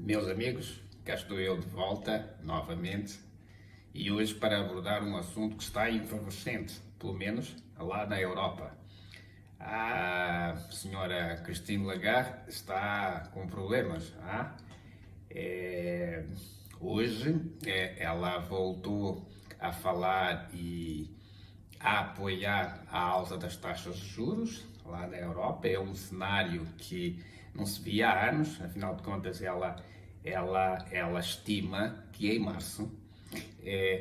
Meus amigos, cá estou eu de volta, novamente, e hoje para abordar um assunto que está efervescente, pelo menos lá na Europa. A senhora Christine Lagarde está com problemas. É, Hoje ela voltou a falar e a apoiar a alta das taxas de juros lá na Europa. É um cenário que não se via há anos, afinal de contas ela estima que em março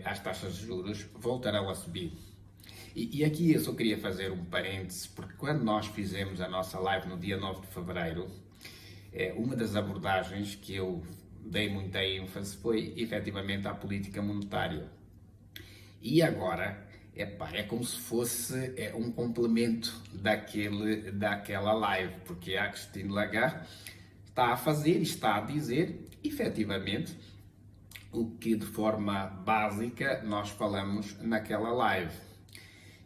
as taxas de juros voltarão a subir. E aqui eu só queria fazer um parênteses, porque quando nós fizemos a nossa live no dia 9 de fevereiro, uma das abordagens que eu dei muita ênfase foi efetivamente à política monetária. E agora, é como se fosse um complemento daquela live, porque a Christine Lagarde está a fazer e está a dizer, efetivamente, o que de forma básica nós falamos naquela live.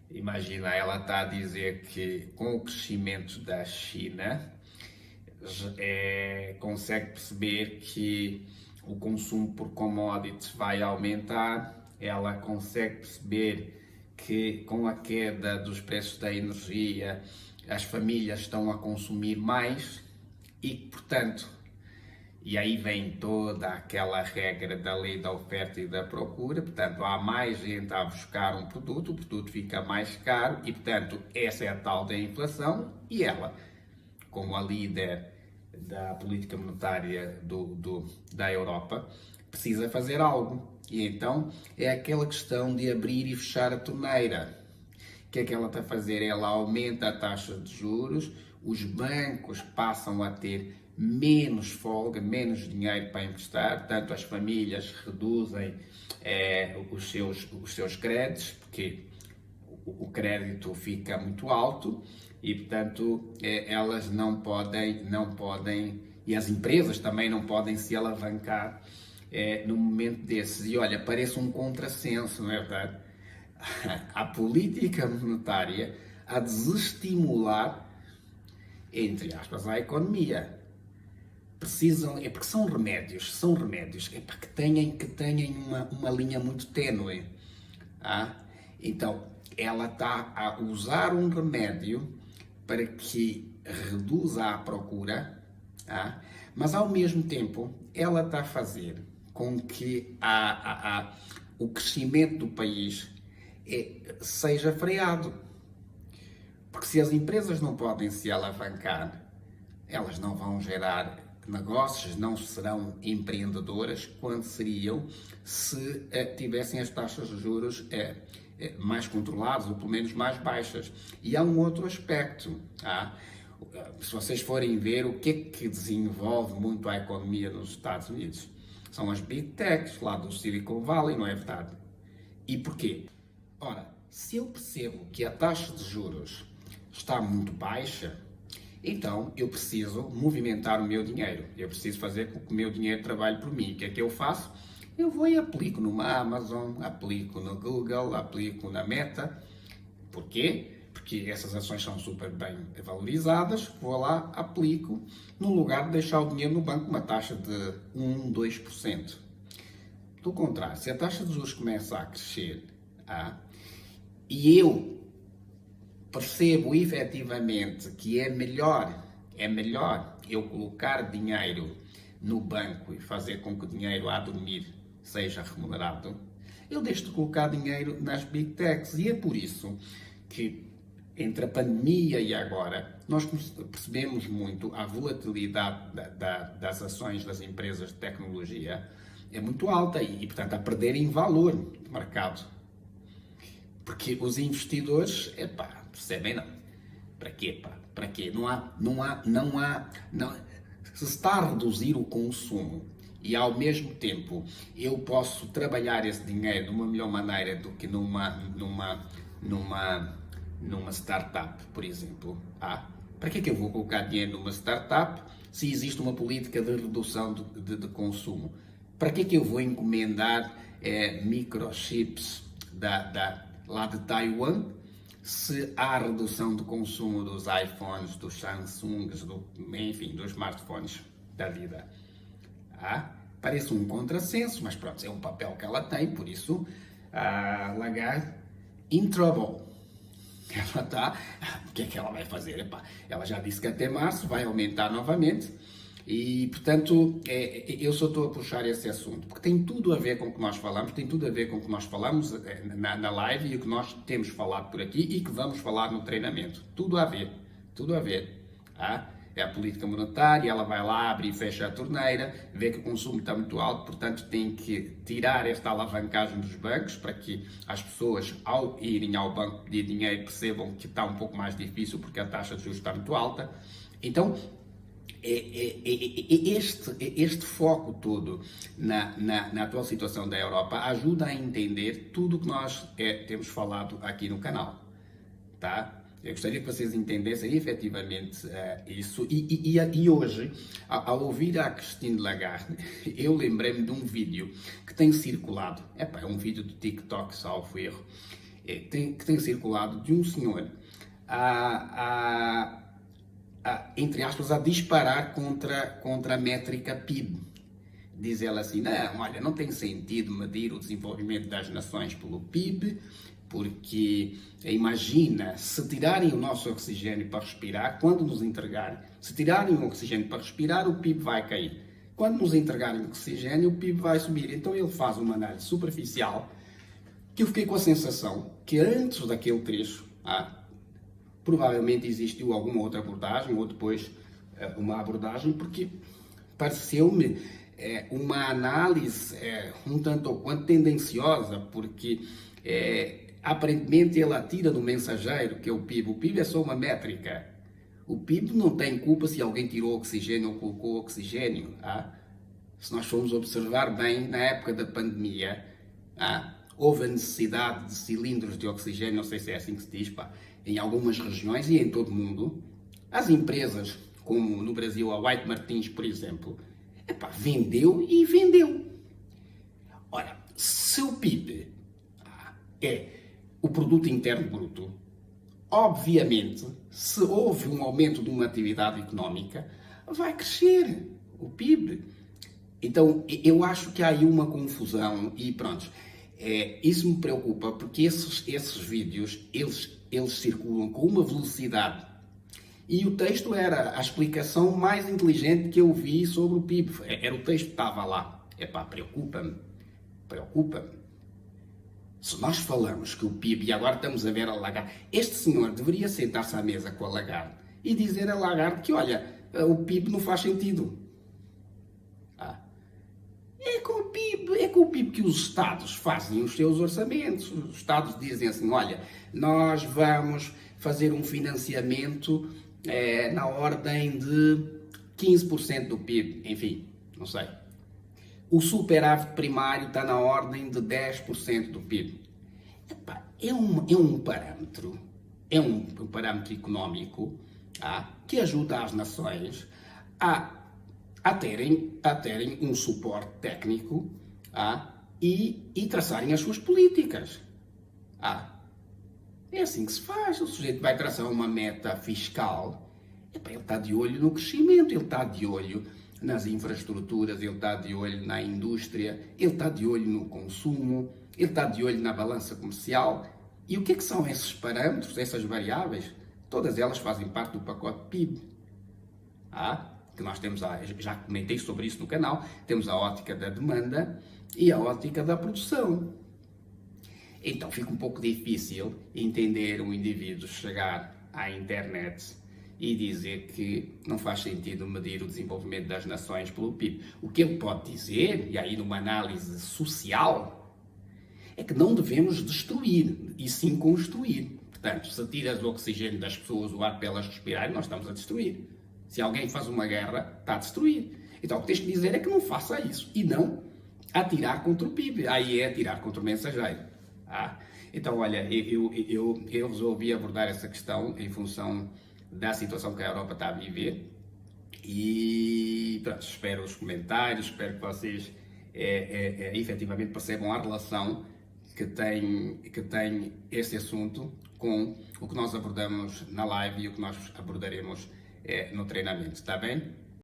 Imagina, ela está a dizer que com o crescimento da China consegue perceber que o consumo por commodities vai aumentar. Ela consegue perceber que com a queda dos preços da energia as famílias estão a consumir mais e, portanto, e aí vem toda aquela regra da lei da oferta e da procura, portanto, há mais gente a buscar um produto, o produto fica mais caro e, portanto, essa é a tal da inflação e ela, como a líder da política monetária da Europa, precisa fazer algo. E então é aquela questão de abrir e fechar a torneira. O que é que ela está a fazer? Ela aumenta a taxa de juros, os bancos passam a ter menos folga, menos dinheiro para emprestar, portanto as famílias reduzem os seus créditos, porque o crédito fica muito alto e, portanto, elas não podem, e as empresas também não podem se alavancar num momento desses. E olha, parece um contrassenso, não é verdade? A política monetária a desestimular, entre aspas, a economia. Precisam, porque são remédios, para que tenham uma linha muito ténue. Então, ela está a usar um remédio para que reduza a procura, mas ao mesmo tempo ela está a fazer com que o crescimento do país seja freado. Porque se as empresas não podem se alavancar, elas não vão gerar negócios, não serão empreendedoras quando seriam se tivessem as taxas de juros mais controladas ou pelo menos mais baixas. E há um outro aspecto. Se vocês forem ver o que desenvolve muito a economia nos Estados Unidos, são as Big Techs lá do Silicon Valley, não é verdade? E porquê? Ora, se eu percebo que a taxa de juros está muito baixa, então eu preciso movimentar o meu dinheiro. Eu preciso fazer com que o meu dinheiro trabalhe por mim. O que é que eu faço? Eu vou e aplico numa Amazon, aplico no Google, aplico na Meta. Porquê? Porque essas ações são super bem valorizadas. Vou lá, aplico, no lugar de deixar o dinheiro no banco com uma taxa de 1, 2%. Do contrário, se a taxa de juros começa a crescer e eu percebo efetivamente que é melhor eu colocar dinheiro no banco e fazer com que o dinheiro a dormir seja remunerado, eu deixo de colocar dinheiro nas Big Techs. E é por isso que entre a pandemia e agora nós percebemos muito a volatilidade das ações das empresas de tecnologia é muito alta e portanto, a perderem valor de mercado. Porque os investidores, percebem não. Para quê, Para quê? Se está a reduzir o consumo e ao mesmo tempo eu posso trabalhar esse dinheiro de uma melhor maneira do que numa startup, por exemplo. Para que é que eu vou colocar dinheiro numa startup se existe uma política de redução de consumo? Para que é que eu vou encomendar microchips lá de Taiwan se há redução de consumo dos iPhones, dos Samsungs, enfim, dos smartphones da vida? Parece um contrassenso, mas pronto, é um papel que ela tem, por isso a Lagarde in trouble. Ela está. O que é que ela vai fazer? Epá, ela já disse que até março vai aumentar novamente e, portanto, eu só estou a puxar esse assunto porque tem tudo a ver com o que nós falamos, tem tudo a ver com o que nós falamos na live e o que nós temos falado por aqui e que vamos falar no treinamento. Tudo a ver, tudo a ver. É a política monetária, ela vai lá, abre e fecha a torneira, vê que o consumo está muito alto, portanto tem que tirar esta alavancagem dos bancos para que as pessoas, ao irem ao banco pedir dinheiro, percebam que está um pouco mais difícil porque a taxa de juros está muito alta. Então, este foco todo na atual situação da Europa ajuda a entender tudo o que nós temos falado aqui no canal, tá? Eu gostaria que vocês entendessem efetivamente isso. E hoje, ao ouvir a Christine Lagarde, eu lembrei-me de um vídeo que tem circulado. É um vídeo do TikTok, salvo erro, que tem circulado de um senhor entre aspas, a disparar contra a métrica PIB. Diz ela assim, não, olha, não tem sentido medir o desenvolvimento das nações pelo PIB, porque imagina, se tirarem o nosso oxigênio para respirar, quando nos entregarem, se tirarem o oxigênio para respirar, o PIB vai cair. Quando nos entregarem o oxigênio, o PIB vai subir. Então ele faz uma análise superficial, que eu fiquei com a sensação que antes daquele trecho, provavelmente existiu alguma outra abordagem, ou depois uma abordagem, porque pareceu-me uma análise um tanto ou quanto tendenciosa, porque aparentemente ele atira do mensageiro, que é o PIB. O PIB é só uma métrica. O PIB não tem culpa se alguém tirou oxigênio ou colocou oxigênio. Se nós formos observar bem, na época da pandemia, houve a necessidade de cilindros de oxigênio, não sei se é assim que se diz, em algumas regiões e em todo o mundo. As empresas, como no Brasil a White Martins, por exemplo, vendeu e vendeu. Ora, se o PIB é o Produto Interno Bruto, obviamente, se houve um aumento de uma atividade económica, vai crescer o PIB. Então, eu acho que há aí uma confusão e pronto. Isso me preocupa porque esses vídeos, eles circulam com uma velocidade. E o texto era a explicação mais inteligente que eu vi sobre o PIB. Era o texto que estava lá. Preocupa-me. Se nós falamos que o PIB, e agora estamos a ver a Lagarde, este senhor deveria sentar-se à mesa com a Lagarde e dizer a Lagarde que, olha, o PIB não faz sentido. É com o PIB que os Estados fazem os seus orçamentos. Os Estados dizem assim, olha, nós vamos fazer um financiamento na ordem de 15% do PIB, enfim, não sei. O superávit primário está na ordem de 10% do PIB. É um parâmetro, um parâmetro económico que ajuda as nações a terem um suporte técnico e traçarem as suas políticas. É assim que se faz. O sujeito vai traçar uma meta fiscal, ele está de olho no crescimento, ele está de olho nas infraestruturas, ele está de olho na indústria, ele está de olho no consumo, ele está de olho na balança comercial. E o que é que são esses parâmetros, essas variáveis? Todas elas fazem parte do pacote PIB. Que nós temos, já comentei sobre isso no canal, temos a ótica da demanda e a ótica da produção. Então fica um pouco difícil entender um indivíduo chegar à internet e dizer que não faz sentido medir o desenvolvimento das nações pelo PIB. O que ele pode dizer, e aí numa análise social, é que não devemos destruir, e sim construir. Portanto, se tiras o oxigênio das pessoas, o ar para elas respirarem, nós estamos a destruir. Se alguém faz uma guerra, está a destruir. Então o que tens que dizer é que não faça isso, e não atirar contra o PIB. Aí é atirar contra o mensageiro. Então, olha, eu resolvi abordar essa questão em função da situação que a Europa está a viver e pronto, espero os comentários, espero que vocês efetivamente percebam a relação que tem este assunto com o que nós abordamos na live e o que nós abordaremos no treinamento, está bem?